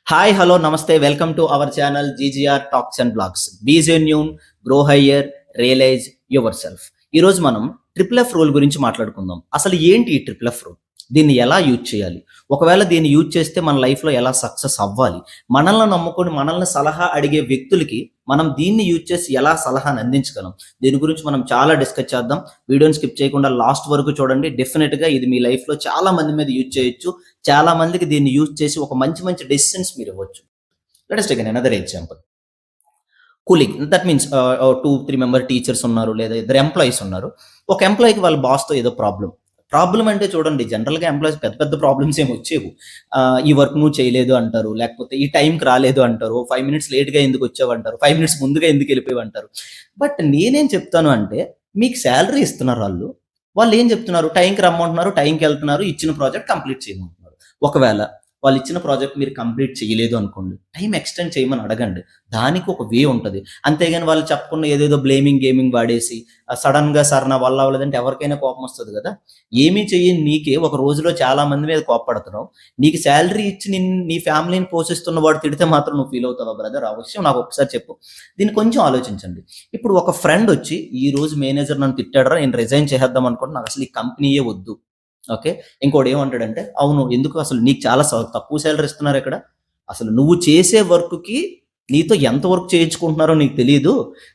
Hi, hello, నమస్తే. Welcome to our channel GGR talks and blogs. Be genuine, grow higher, realize your self. ఈరోజు మనం triple F rule గురించి మాట్లాడుకుందాం. అసలు ఏంటి ఈ ట్రిపుల్ ఎఫ్ రూల్? దీన్ని ఎలా యూజ్ చేయాలి? ఒకవేళ దీన్ని యూజ్ చేస్తే మన లైఫ్లో ఎలా సక్సెస్ అవ్వాలి? మనల్ని నమ్ముకొని మనల్ని సలహా అడిగే వ్యక్తులకి మనం దీన్ని యూజ్ చేసి ఎలా సలహాని అందించగలం? దీని గురించి మనం చాలా డిస్కస్ చేద్దాం. వీడియోని స్కిప్ చేయకుండా లాస్ట్ వరకు చూడండి. డెఫినెట్గా ఇది మీ లైఫ్లో చాలా మంది మీద యూజ్ చేయొచ్చు. చాలా మందికి దీన్ని యూజ్ చేసి ఒక మంచి మంచి డెసిషన్స్ మీరు ఇవ్వచ్చు. Let us take another example. Cooling, that means 2-3 member teachers ఉన్నారు, లేదా ఇద్దరు ఎంప్లాయీస్ ఉన్నారు. ఒక ఎంప్లాయీకి వాళ్ళ బాస్తో ఏదో ప్రాబ్లం అంటే చూడండి, జనరల్గా ఎంప్లాయీస్ పెద్ద పెద్ద ప్రాబ్లమ్స్ ఏమి వచ్చేవు. ఈ వర్క్ నువ్వు చేయలేదు అంటారు, లేకపోతే ఈ టైంకి రాలేదు అంటారు, 5 minutes లేట్గా ఎందుకు వచ్చావు అంటారు, 5 minutes ముందుగా ఎందుకు వెళ్ళిపోయావు అంటారు. బట్ నేనేం చెప్తాను అంటే, మీకు శాలరీ ఇస్తున్నారు వాళ్ళు ఏం చెప్తున్నారు? టైంకి రమ్మంటున్నారు, టైంకి వెళ్తున్నారు, ఇచ్చిన ప్రాజెక్ట్ కంప్లీట్ చేయమంటున్నారు. ఒకవేళ వాళ్ళు ఇచ్చిన ప్రాజెక్ట్ మీరు కంప్లీట్ చేయలేదు అనుకోండి, టైం ఎక్స్టెండ్ చేయమని అడగండి. దానికి ఒక వే ఉంటుంది. అంతేగాని వాళ్ళు చెప్పకుండా ఏదేదో గేమింగ్ వాడేసి సడన్గా సార్ నా వల్ల అవ్వలేదంటే ఎవరికైనా కోపం వస్తుంది కదా. ఏమీ చెయ్యని నీకే ఒక రోజులో చాలా మంది మీద కోపపడుతున్నావు. నీకు శాలరీ ఇచ్చి నీ ఫ్యామిలీని పోషిస్తున్న వాడు తిడితే మాత్రం నువ్వు ఫీల్ అవుతావా బ్రదర్? ఆ విషయం నాకు ఒకసారి చెప్పు. దీన్ని కొంచెం ఆలోచించండి. ఇప్పుడు ఒక ఫ్రెండ్ వచ్చి, ఈ రోజు మేనేజర్ నన్ను తిట్టాడరా, నేను రిజైన్ చేద్దాం అనుకుంటే, నాకు అసలు ఈ కంపెనీయే వద్దు. ఓకే. ఇంకోటి ఏమంటాడంటే, అవును ఎందుకు, అసలు నీకు చాలా తక్కువ శాలరీ ఇస్తున్నారు ఇక్కడ, అసలు నువ్వు చేసే వర్క్కి నీతో ఎంత వర్క్ చేయించుకుంటున్నారో నీకు తెలియదు,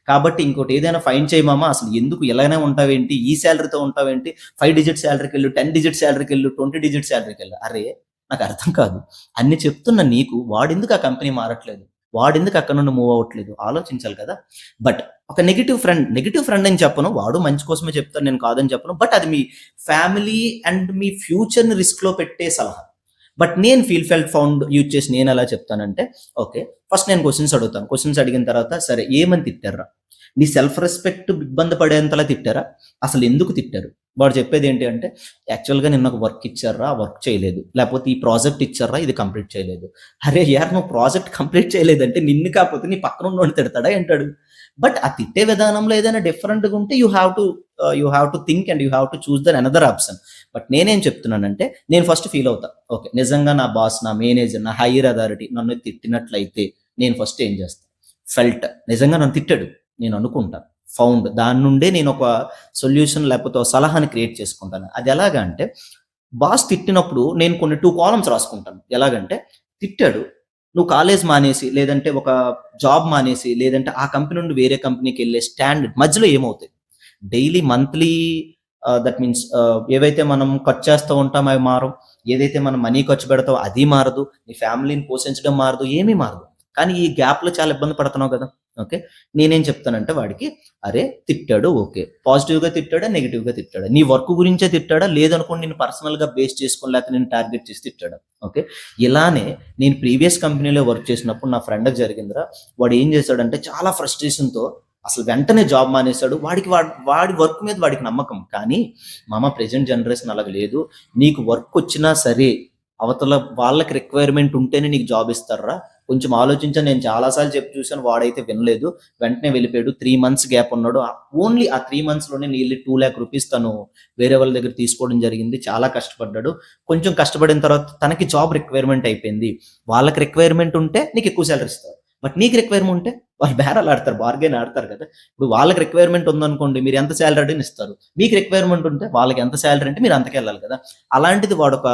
కాబట్టి ఇంకోటి ఏదైనా ఫైన్ చేయమామా, అసలు ఎందుకు ఇలానే ఉంటావేంటి, ఈ శాలరీతో ఉంటావేంటి, 5 digit శాలరీకి వెళ్ళు, 10 digit శాలరీకి వెళ్ళు, 20 digit శాలరీకి వెళ్ళు. అరే, నాకు అర్థం కాదు. అన్ని చెప్తున్న నీకు వాడెందుకు ఆ కంపెనీ మారట్లేదు, వాడెందుకు అక్కడ నుండి మూవ్ అవ్వట్లేదు, ఆలోచించాలి కదా. బట్ ఒక నెగిటివ్ ఫ్రెండ్ అని చెప్పను, వాడు మంచి కోసమే చెప్తాను, నేను కాదని చెప్పను. బట్ అది మీ ఫ్యామిలీ అండ్ మీ ఫ్యూచర్ని రిస్క్లో పెట్టే సలహా. బట్ నేను ఫౌండ్ యూజ్ చేసి నేను ఎలా చెప్తానంటే, ఓకే, ఫస్ట్ నేను క్వశ్చన్స్ అడుగుతాను. క్వశ్చన్స్ అడిగిన తర్వాత, సరే ఏమని తిట్టారా, నీ సెల్ఫ్ రెస్పెక్ట్ ఇబ్బంది పడేంతలా తిట్టారా, అసలు ఎందుకు తిట్టారు? వాడు చెప్పేది ఏంటి అంటే, యాక్చువల్గా నిన్న ఒక వర్క్ ఇచ్చారా, ఆ వర్క్ చేయలేదు, లేకపోతే ఈ ప్రాజెక్ట్ ఇచ్చారా, ఇది కంప్లీట్ చేయలేదు. అరే యార్, నువ్వు ప్రాజెక్ట్ కంప్లీట్ చేయలేదంటే నిన్ను కాకపోతే నీ పక్కన ఉన్నోడిని తిడతాడా అంటాడు. బట్ ఆ తిట్టే విధానంలో ఏదైనా డిఫరెంట్గా ఉంటే you have to think and you have to choose then another option. But నేనేం చెప్తున్నానంటే, నేను ఫస్ట్ ఫీల్ అవుతా, ఓకే నిజంగా నా బాస్, నా మేనేజర్, నా హైయర్ అథారిటీ నన్ను తిట్టినట్లయితే నేను ఫస్ట్ ఏం చేస్తాను? నిజంగా నన్ను తిట్టాడు, నేను అనుకుంటా, ఫౌండ్ దాని నుండే నేను ఒక సొల్యూషన్ లేకపోతే ఒక సలహాని క్రియేట్ చేసుకుంటాను. అది ఎలాగా అంటే, బాస్ తిట్టినప్పుడు నేను కొన్ని 2 columns రాసుకుంటాను. ఎలాగంటే, తిట్టాడు, నువ్వు కాలేజ్ మానేసి, లేదంటే ఒక జాబ్ మానేసి, లేదంటే ఆ కంపెనీ నుండి వేరే కంపెనీకి వెళ్ళే స్టాండ్ మధ్యలో ఏమవుతాయి? డైలీ, మంత్లీ, దట్ మీన్స్ ఏవైతే మనం ఖర్చు చేస్తూ ఉంటామో అవి మారం, ఏదైతే మనం మనీ ఖర్చు పెడతామో అది మారదు, నీ ఫ్యామిలీని పోషించడం మారదు, ఏమీ మారదు. కానీ ఈ గ్యాప్లో చాలా ఇబ్బంది పడుతున్నావు కదా. ఓకే, నేనేం చెప్తానంటే వాడికి, అరే తిట్టాడు, ఓకే, పాజిటివ్గా తిట్టాడా, నెగిటివ్గా తిట్టాడా, నీ వర్క్ గురించే తిట్టాడా, లేదనుకోండి నేను పర్సనల్గా బేస్ చేసుకొని, లేకపోతే నేను టార్గెట్ చేసి తిట్టాడా? ఓకే, ఇలానే నేను ప్రీవియస్ కంపెనీలో వర్క్ చేసినప్పుడు నా ఫ్రెండ్కి జరిగిందిరా. వాడు ఏం చేశాడంటే, చాలా ఫ్రస్ట్రేషన్తో అసలు వెంటనే జాబ్ మానేశాడు. వాడి వర్క్ మీద వాడికి నమ్మకం, కానీ మామ ప్రెజెంట్ జనరేషన్ అలాగ లేదు, నీకు వర్క్ వచ్చినా సరే అవతల వాళ్ళకి రిక్వైర్మెంట్ ఉంటేనే నీకు జాబ్ ఇస్తారా, కొంచెం ఆలోచించని, నేను చాలాసార్లు చెప్పి చూశాను, వాడైతే వినలేదు, వెంటనే వెళ్ళిపోయాడు. 3 months గ్యాప్ ఉన్నాడు. ఓన్లీ ఆ 3 monthsలోనే నియర్లీ 2 lakh rupees తను వేరే వాళ్ళ దగ్గర తీసుకోవడం జరిగింది. చాలా కష్టపడ్డాడు. కొంచెం కష్టపడిన తర్వాత తనకి జాబ్ రిక్వైర్మెంట్ అయిపోయింది. వాళ్ళకి రిక్వైర్మెంట్ ఉంటే నీకు ఎక్కువ శాలరీ ఇస్తారు, బట్ నీకు రిక్వైర్మెంట్ ఉంటే వాళ్ళు బేరాలు ఆడతారు, బార్గెన్ ఆడతారు కదా. ఇప్పుడు వాళ్ళకి రిక్వైర్మెంట్ ఉందనుకోండి, మీరు ఎంత శాలరీ అని ఇస్తారు, మీకు రిక్వైర్మెంట్ ఉంటే వాళ్ళకి ఎంత శాలరీ అంటే మీరు అంతకే వెళ్ళాలి కదా. అలాంటిది వాడు ఒక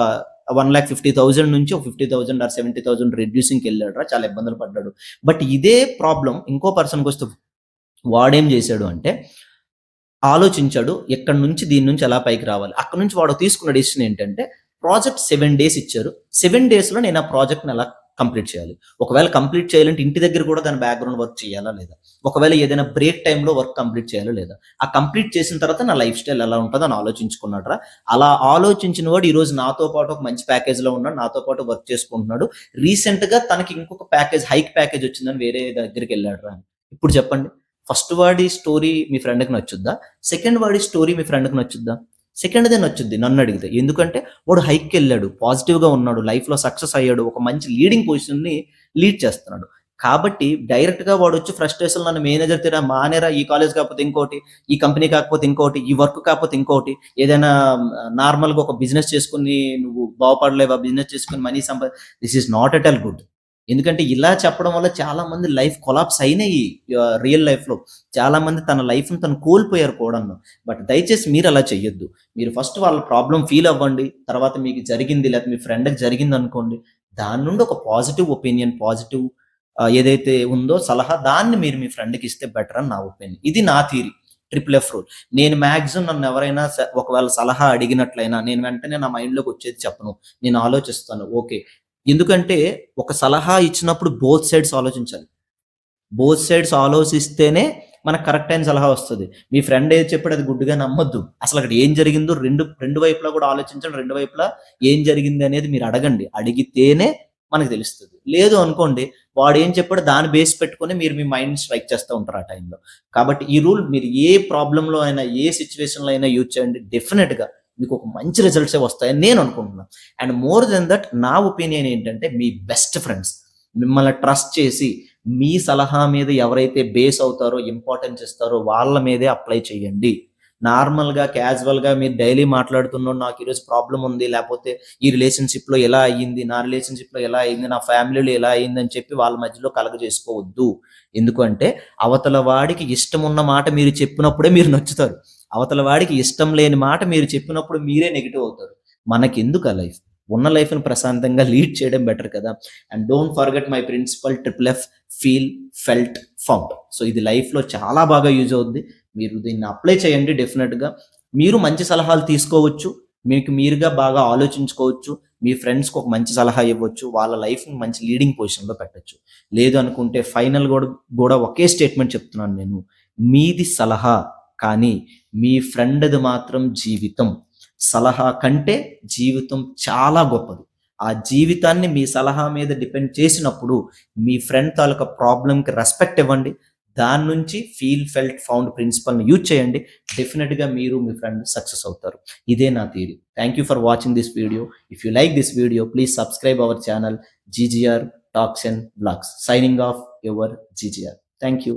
1,50,000 నుంచి ఒక 50,000 ఆర్ 70,000 రెడ్యూసింగ్కి వెళ్ళాడు రా, చాలా ఇబ్బందులు పడ్డాడు. బట్ ఇదే ప్రాబ్లం ఇంకో పర్సన్కి వస్తే వాడేం చేశాడు అంటే, ఆలోచించాడు, ఎక్కడి నుంచి దీని నుంచి ఎలా పైకి రావాలి. అక్కడ నుంచి వాడు తీసుకున్న డెసిషన్ ఏంటంటే, ప్రాజెక్ట్ 7 days ఇచ్చారు, 7 daysలో నేను ఆ ప్రాజెక్ట్ని ఎలా కంప్లీట్ చేయాలి, ఒకవేళ కంప్లీట్ చేయాలంటే ఇంటి దగ్గర కూడా దాని బ్యాక్గ్రౌండ్ వర్క్ చేయాలా లేదా, ఒకవేళ ఏదైనా బ్రేక్ టైంలో వర్క్ కంప్లీట్ చేయాలా లేదా, ఆ కంప్లీట్ చేసిన తర్వాత నా లైఫ్ స్టైల్ ఎలా ఉంటుందో అని ఆలోచించుకున్నాడు రా. అలా ఆలోచించిన వాడు ఈరోజు నాతో పాటు ఒక మంచి ప్యాకేజ్లో ఉన్నాడు, నాతో పాటు వర్క్ చేసుకుంటున్నాడు. రీసెంట్గా తనకి ఇంకొక ప్యాకేజ్, హైక్ ప్యాకేజ్ వచ్చిందని వేరే దగ్గరికి వెళ్ళాడు రా. ఇప్పుడు చెప్పండి, ఫస్ట్ వాడి స్టోరీ మీ ఫ్రెండ్కి నచ్చుద్దా, సెకండ్ వాడి స్టోరీ మీ ఫ్రెండ్కి నచ్చుద్దా? సెకండ్దే నచ్చుద్ది నన్ను అడిగితే. ఎందుకంటే వాడు హైక్కి వెళ్ళాడు, పాజిటివ్గా ఉన్నాడు, లైఫ్లో సక్సెస్ అయ్యాడు, ఒక మంచి లీడింగ్ పొజిషన్ని లీడ్ చేస్తున్నాడు. కాబట్టి డైరెక్ట్గా వాడు వచ్చి ఫ్రస్ట్రేషన్, నన్ను మేనేజర్ తీరా మానేరా, ఈ కాలేజ్ కాకపోతే ఇంకోటి, ఈ కంపెనీ కాకపోతే ఇంకోటి, ఈ వర్క్ కాకపోతే ఇంకోటి, ఏదైనా నార్మల్గా ఒక బిజినెస్ చేసుకుని నువ్వు బాగుపడలేవా, బిజినెస్ చేసుకుని money this is not at all good. ఎందుకంటే ఇలా చెప్పడం వల్ల చాలా మంది లైఫ్ కొలాప్స్ అయినాయి. రియల్ లైఫ్‌లో. చాలా మంది తన లైఫ్‌ని తను కోల్పోయారు కూడాను. బట్ దయచేసి మీరు అలా చెయ్యొద్దు. మీరు ఫస్ట్ వాళ్ళ ప్రాబ్లమ్ ఫీల్ అవ్వండి. తర్వాత మీకు జరిగింది లేకపోతే మీ ఫ్రెండ్‌కి జరిగిందనుకోండి. దాని నుండి ఒక పాజిటివ్ ఒపీనియన్, పాజిటివ్ ఏదైతే ఉందో సలహా దాన్ని మీరు మీ ఫ్రెండ్‌కి ఇస్తే బెటర్ అని నా ఒపీనియన్. ఇది నా థియరీ. Triple F rule. నేను మాక్సిమం నన్ను ఎవరైనా ఒకవేళ సలహా అడిగినట్లయినా నేను వెంటనే నా మైండ్‌లోకి వచ్చేది చెప్పను. నేను ఆలోచిస్తాను. ఓకే. ఎందుకంటే ఒక సలహా ఇచ్చినప్పుడు బోత్ సైడ్స్ ఆలోచించాలి. బోత్ సైడ్స్ ఆలోచిస్తేనే మనకు కరెక్ట్ అయిన సలహా వస్తది. మీ ఫ్రెండ్ ఏది చెప్పాడో అది గుడ్డిగా నమ్మొద్దు. అసలక్కడ ఏం జరిగిందో రెండు వైపులా కూడా ఆలోచించండి. రెండు వైపులా ఏం జరిగింది అనేది మీరు అడగండి. అడిగితేనే మనకు తెలుస్తది. లేదు అనుకోండి వాడేం చెప్పాడో దాన్ని బేస్ పెట్టుకొని మీరు మీ మైండ్ స్ట్రైక్ చేస్తా ఉంటారు ఆ టైంలో. కాబట్టి ఈ రూల్ మీరు ఏ ప్రాబ్లమ్‌లో అయినా, ఏ సిట్యుయేషన్‌లో అయినా యూజ్ చేయండి. డెఫినిట్‌గా మీకు ఒక మంచి రిజల్ట్సే వస్తాయని నేను అనుకుంటున్నాను. అండ్ మోర్ దెన్ దట్ నా ఒపీనియన్ ఏంటంటే మీ బెస్ట్ ఫ్రెండ్స్ మిమ్మల్ని ట్రస్ట్ చేసి మీ సలహా మీద ఎవరైతే బేస్ అవుతారో, ఇంపార్టెన్స్ ఇస్తారో వాళ్ళ మీదే అప్లై చేయండి. నార్మల్‌గా, క్యాజువల్‌గా మీరు డైలీ మాట్లాడుతున్నాం నాకు ఈరోజు ప్రాబ్లమ్ ఉంది. లేపోతే ఈ రిలేషన్‌షిప్‌లో ఎలా అయ్యింది, నా రిలేషన్‌షిప్‌లో ఎలా అయింది, నా ఫ్యామిలీలో ఎలా అయిందని చెప్పి వాళ్ళ మధ్యలో కలగజేసుకోవద్దు. ఎందుకంటే అవతల వాడికి ఇష్టమున్న మాట మీరు చెప్పినప్పుడే మీరు నచ్చుతారు. అవతల వాడికి ఇష్టం లేని మాట మీరు చెప్పినప్పుడు మీరే నెగెటివ్ అవుతారు. మనకెందుకు ఆ లైఫ్? ఉన్న లైఫ్‌ని ప్రశాంతంగా లీడ్ చేయడం బెటర్ కదా! And don't forget my principle triple F feel, felt, found. So ఇది లైఫ్‌లో చాలా బాగా యూజ్ అవుద్ది. మీరు దీన్ని అప్లై చేయండి డెఫినిట్‌గా. మీరు మంచి సలహాలు తీసుకోవచ్చు. మీకు మీరుగా బాగా ఆలోచించుకోవచ్చు. మీ ఫ్రెండ్స్‌కి ఒక మంచి సలహా ఇవ్వచ్చు. వాళ్ళ లైఫ్‌ని మంచి లీడింగ్ పొజిషన్‌లో పెట్టొచ్చు. లేదు అనుకుంటే ఫైనల్ గూడా ఒకే స్టేట్మెంట్ చెప్తున్నాను నేను. మీది సలహా కానీ మీ ఫ్రెండ్‌ది మాత్రం జీవితం. సలహా కంటే జీవితం చాలా గొప్పది. ఆ జీవితాన్ని మీ సలహా మీద డిపెండ్ చేసినప్పుడు మీ ఫ్రెండ్ తాలూకా ప్రాబ్లమ్‌కి రెస్పెక్ట్ ఇవ్వండి. దాని నుంచి ఫీల్, ఫెల్ట్, ఫౌండ్ ప్రిన్సిపల్‌ని యూజ్ చేయండి. డెఫినిట్‌గా మీరు మీ ఫ్రెండ్ సక్సెస్ అవుతారు. ఇదే నా theory. Thank you for watching this video. If you like this video please subscribe our channel GGR talks and vlogs. Signing off your GGR. Thank you.